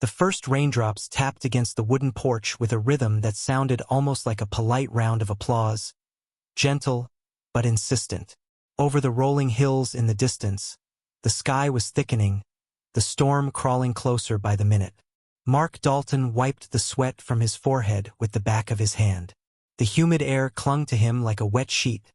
The first raindrops tapped against the wooden porch with a rhythm that sounded almost like a polite round of applause, gentle but insistent. Over the rolling hills in the distance, the sky was thickening, the storm crawling closer by the minute. Mark Dalton wiped the sweat from his forehead with the back of his hand. The humid air clung to him like a wet sheet,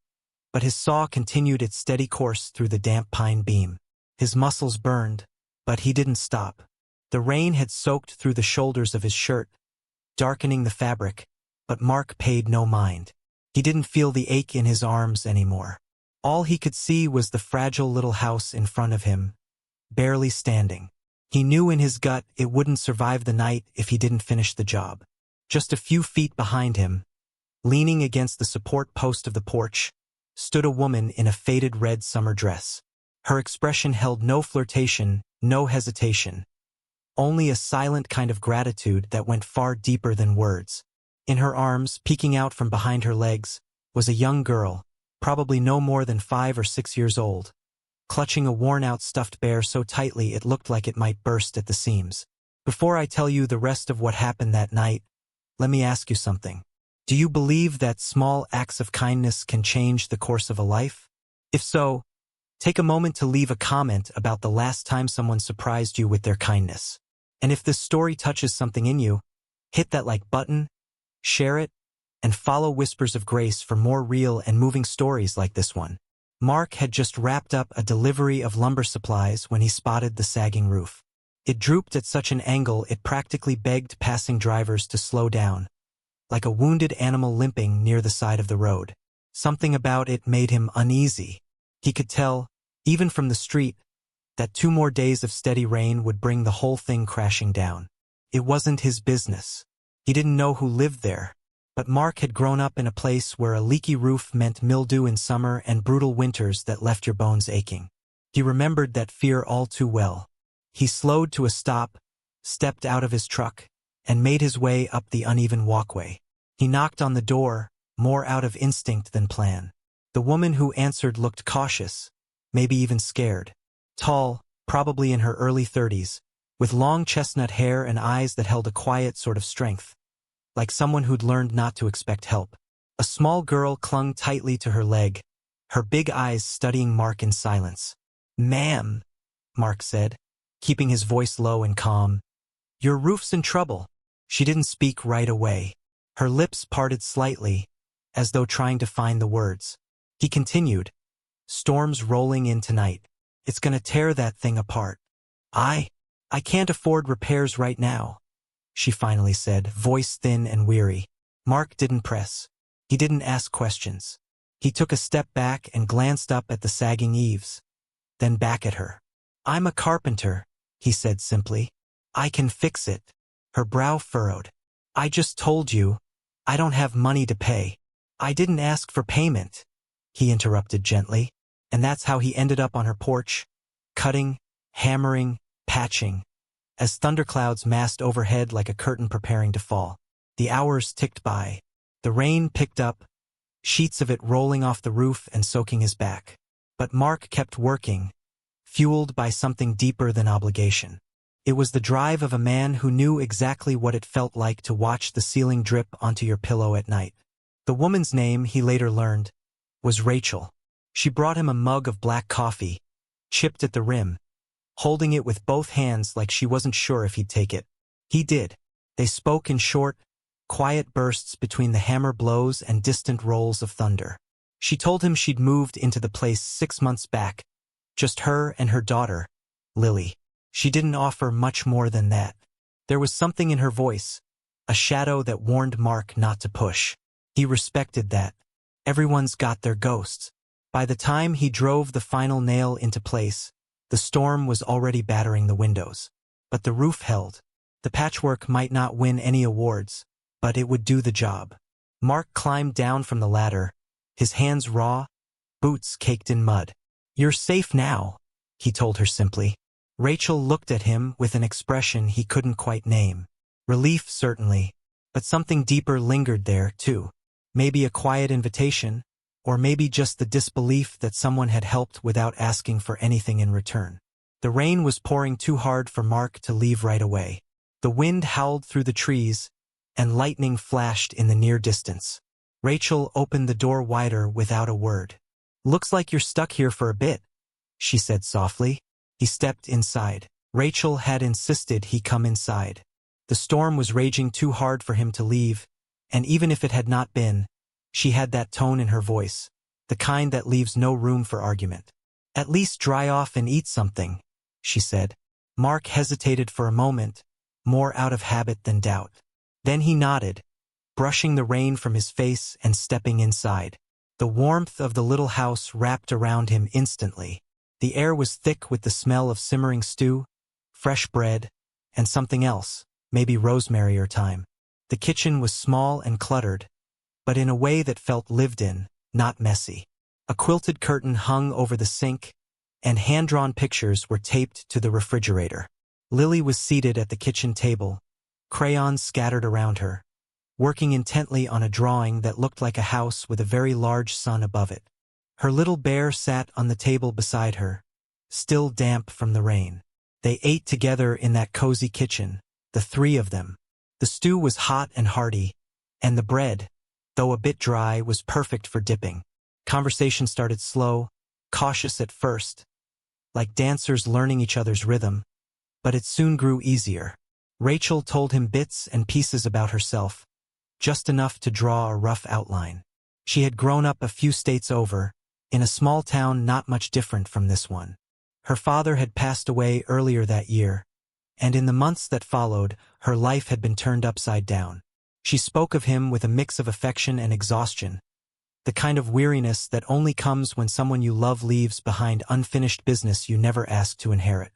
but his saw continued its steady course through the damp pine beam. His muscles burned, but he didn't stop. The rain had soaked through the shoulders of his shirt, darkening the fabric, but Mark paid no mind. He didn't feel the ache in his arms anymore. All he could see was the fragile little house in front of him, barely standing. He knew in his gut it wouldn't survive the night if he didn't finish the job. Just a few feet behind him, leaning against the support post of the porch, stood a woman in a faded red summer dress. Her expression held no flirtation, no hesitation. Only a silent kind of gratitude that went far deeper than words. In her arms, peeking out from behind her legs, was a young girl, probably no more than 5 or 6 years old, clutching a worn-out stuffed bear so tightly it looked like it might burst at the seams. Before I tell you the rest of what happened that night, let me ask you something. Do you believe that small acts of kindness can change the course of a life? If so, take a moment to leave a comment about the last time someone surprised you with their kindness. And if this story touches something in you, hit that like button, share it, and follow Whispers of Grace for more real and moving stories like this one. Mark had just wrapped up a delivery of lumber supplies when he spotted the sagging roof. It drooped at such an angle it practically begged passing drivers to slow down, like a wounded animal limping near the side of the road. Something about it made him uneasy. He could tell, even from the street, that 2 more days of steady rain would bring the whole thing crashing down. It wasn't his business. He didn't know who lived there, but Mark had grown up in a place where a leaky roof meant mildew in summer and brutal winters that left your bones aching. He remembered that fear all too well. He slowed to a stop, stepped out of his truck, and made his way up the uneven walkway. He knocked on the door, more out of instinct than plan. The woman who answered looked cautious, maybe even scared. Tall, probably in her early 30s, with long chestnut hair and eyes that held a quiet sort of strength, like someone who'd learned not to expect help. A small girl clung tightly to her leg, her big eyes studying Mark in silence. "Ma'am," Mark said, keeping his voice low and calm, "your roof's in trouble." She didn't speak right away. Her lips parted slightly, as though trying to find the words. He continued, "Storm's rolling in tonight. It's gonna tear that thing apart. I can't afford repairs right now," she finally said, voice thin and weary. Mark didn't press. He didn't ask questions. He took a step back and glanced up at the sagging eaves, then back at her. "I'm a carpenter," he said simply. "I can fix it." Her brow furrowed. "I just told you, I don't have money to pay." "I didn't ask for payment," he interrupted gently. And that's how he ended up on her porch, cutting, hammering, patching, as thunderclouds massed overhead like a curtain preparing to fall. The hours ticked by. The rain picked up, sheets of it rolling off the roof and soaking his back. But Mark kept working, fueled by something deeper than obligation. It was the drive of a man who knew exactly what it felt like to watch the ceiling drip onto your pillow at night. The woman's name, he later learned, was Rachel. She brought him a mug of black coffee, chipped at the rim, holding it with both hands like she wasn't sure if he'd take it. He did. They spoke in short, quiet bursts between the hammer blows and distant rolls of thunder. She told him she'd moved into the place 6 months back, just her and her daughter, Lily. She didn't offer much more than that. There was something in her voice, a shadow that warned Mark not to push. He respected that. Everyone's got their ghosts. By the time he drove the final nail into place, the storm was already battering the windows. But the roof held. The patchwork might not win any awards, but it would do the job. Mark climbed down from the ladder, his hands raw, boots caked in mud. "You're safe now," he told her simply. Rachel looked at him with an expression he couldn't quite name. Relief, certainly, but something deeper lingered there, too. Maybe a quiet invitation, or maybe just the disbelief that someone had helped without asking for anything in return. The rain was pouring too hard for Mark to leave right away. The wind howled through the trees, and lightning flashed in the near distance. Rachel opened the door wider without a word. "Looks like you're stuck here for a bit," she said softly. He stepped inside. Rachel had insisted he come inside. The storm was raging too hard for him to leave, and even if it had not been, she had that tone in her voice, the kind that leaves no room for argument. "At least dry off and eat something," she said. Mark hesitated for a moment, more out of habit than doubt. Then he nodded, brushing the rain from his face and stepping inside. The warmth of the little house wrapped around him instantly. The air was thick with the smell of simmering stew, fresh bread, and something else, maybe rosemary or thyme. The kitchen was small and cluttered, but in a way that felt lived in, not messy. A quilted curtain hung over the sink, and hand-drawn pictures were taped to the refrigerator. Lily was seated at the kitchen table, crayons scattered around her, working intently on a drawing that looked like a house with a very large sun above it. Her little bear sat on the table beside her, still damp from the rain. They ate together in that cozy kitchen, the three of them. The stew was hot and hearty, and the bread, though a bit dry, was perfect for dipping. Conversation started slow, cautious at first, like dancers learning each other's rhythm, but it soon grew easier. Rachel told him bits and pieces about herself, just enough to draw a rough outline. She had grown up a few states over, in a small town not much different from this one. Her father had passed away earlier that year, and in the months that followed, her life had been turned upside down. She spoke of him with a mix of affection and exhaustion, the kind of weariness that only comes when someone you love leaves behind unfinished business you never asked to inherit.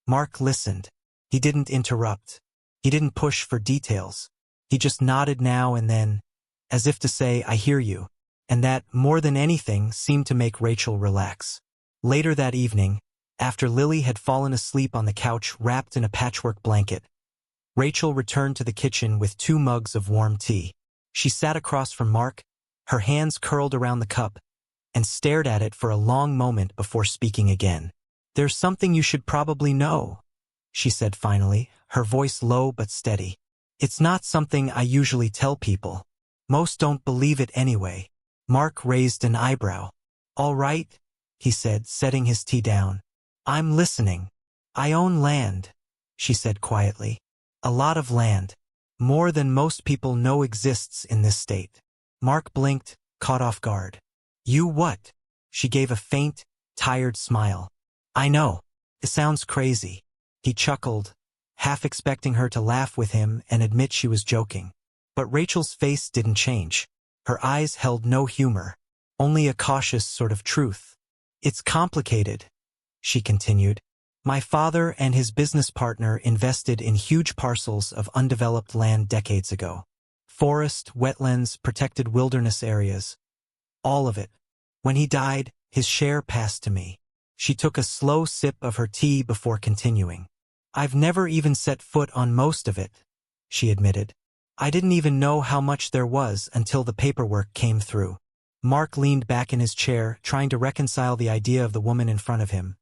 Mark listened. He didn't interrupt. He didn't push for details. He just nodded now and then, as if to say, "I hear you," and that, more than anything, seemed to make Rachel relax. Later that evening, after Lily had fallen asleep on the couch wrapped in a patchwork blanket, Rachel returned to the kitchen with 2 mugs of warm tea. She sat across from Mark, her hands curled around the cup, and stared at it for a long moment before speaking again. "There's something you should probably know," she said finally, her voice low but steady. "It's not something I usually tell people. Most don't believe it anyway." Mark raised an eyebrow. "All right," he said, setting his tea down. "I'm listening." "I own land," she said quietly. "A lot of land. More than most people know exists in this state." Mark blinked, caught off guard. "You what?" She gave a faint, tired smile. "I know. It sounds crazy." He chuckled, half expecting her to laugh with him and admit she was joking. But Rachel's face didn't change. Her eyes held no humor, only a cautious sort of truth. "It's complicated," she continued. "My father and his business partner invested in huge parcels of undeveloped land decades ago. Forest, wetlands, protected wilderness areas. All of it. When he died, his share passed to me." She took a slow sip of her tea before continuing. "I've never even set foot on most of it," she admitted. "I didn't even know how much there was until the paperwork came through." Mark leaned back in his chair, trying to reconcile the idea of the woman in front of him,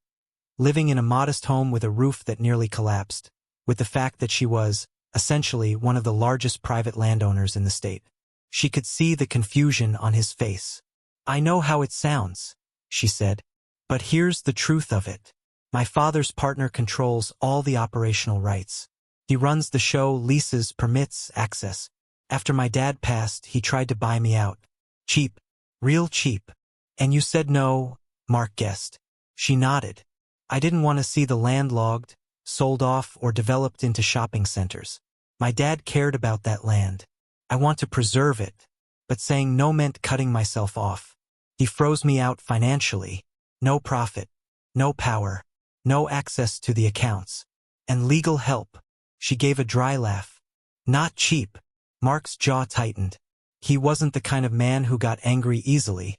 living in a modest home with a roof that nearly collapsed, with the fact that she was, essentially, one of the largest private landowners in the state. She could see the confusion on his face. "I know how it sounds," she said, "but here's the truth of it. My father's partner controls all the operational rights. He runs the show, leases, permits, access. After my dad passed, he tried to buy me out. Cheap. Real cheap. And you said no," Mark guessed. She nodded. "I didn't want to see the land logged, sold off, or developed into shopping centers. My dad cared about that land. I want to preserve it." But saying no meant cutting myself off. "He froze me out financially. No profit. No power. No access to the accounts. And legal help." She gave a dry laugh. "Not cheap." Mark's jaw tightened. He wasn't the kind of man who got angry easily,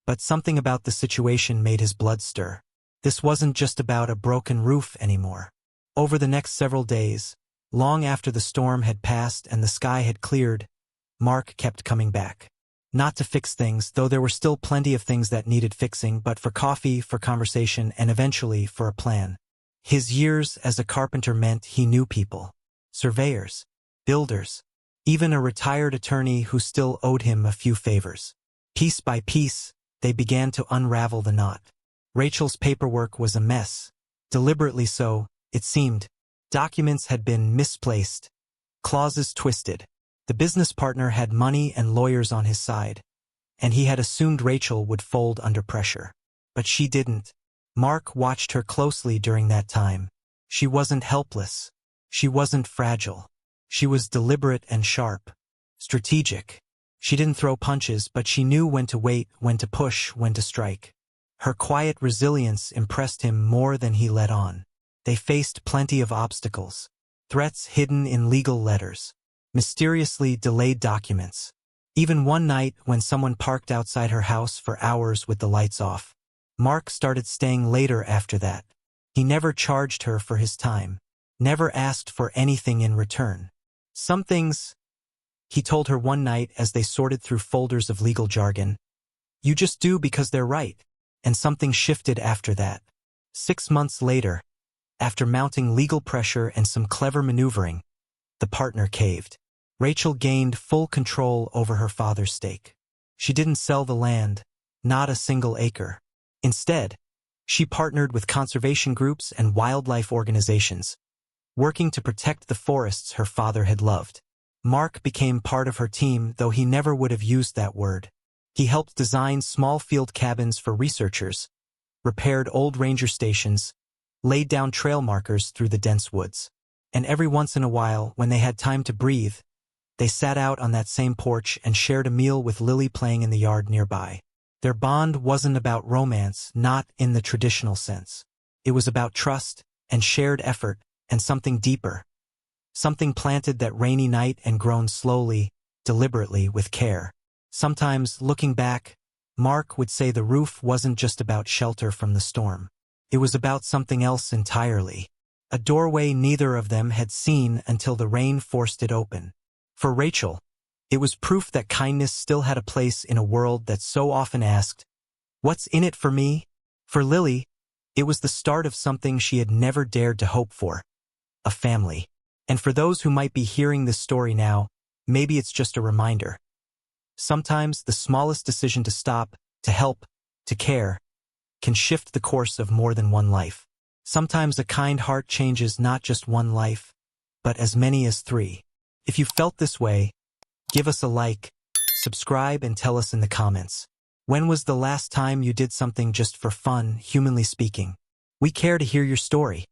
but something about the situation made his blood stir. This wasn't just about a broken roof anymore. Over the next several days, long after the storm had passed and the sky had cleared, Mark kept coming back. Not to fix things, though there were still plenty of things that needed fixing, but for coffee, for conversation, and eventually for a plan. His years as a carpenter meant he knew people. surveyors, builders, even a retired attorney who still owed him a few favors. Piece by piece, they began to unravel the knot. Rachel's paperwork was a mess. Deliberately so, it seemed. Documents had been misplaced, clauses twisted. The business partner had money and lawyers on his side, and he had assumed Rachel would fold under pressure. But she didn't. Mark watched her closely during that time. She wasn't helpless. She wasn't fragile. She was deliberate and sharp. Strategic. She didn't throw punches, but she knew when to wait, when to push, when to strike. Her quiet resilience impressed him more than he let on. They faced plenty of obstacles. Threats hidden in legal letters. Mysteriously delayed documents. Even one night when someone parked outside her house for hours with the lights off. Mark started staying later after that. He never charged her for his time. Never asked for anything in return. Some things, he told her one night as they sorted through folders of legal jargon, you just do because they're right. And something shifted after that. 6 months later, after mounting legal pressure and some clever maneuvering, the partner caved. Rachel gained full control over her father's stake. She didn't sell the land, not a single acre. Instead, she partnered with conservation groups and wildlife organizations, working to protect the forests her father had loved. Mark became part of her team, though he never would have used that word. He helped design small field cabins for researchers, repaired old ranger stations, laid down trail markers through the dense woods. And every once in a while, when they had time to breathe, they sat out on that same porch and shared a meal with Lily playing in the yard nearby. Their bond wasn't about romance, not in the traditional sense. It was about trust and shared effort and something deeper. Something planted that rainy night and grown slowly, deliberately, with care. Sometimes, looking back, Mark would say the roof wasn't just about shelter from the storm. It was about something else entirely. A doorway neither of them had seen until the rain forced it open. For Rachel, it was proof that kindness still had a place in a world that so often asked, "What's in it for me?" For Lily, it was the start of something she had never dared to hope for. A family. And for those who might be hearing this story now, maybe it's just a reminder. Sometimes the smallest decision to stop, to help, to care, can shift the course of more than one life. Sometimes a kind heart changes not just one life, but as many as 3. If you felt this way, give us a like, subscribe, and tell us in the comments. When was the last time you did something just for fun, humanly speaking? We care to hear your story.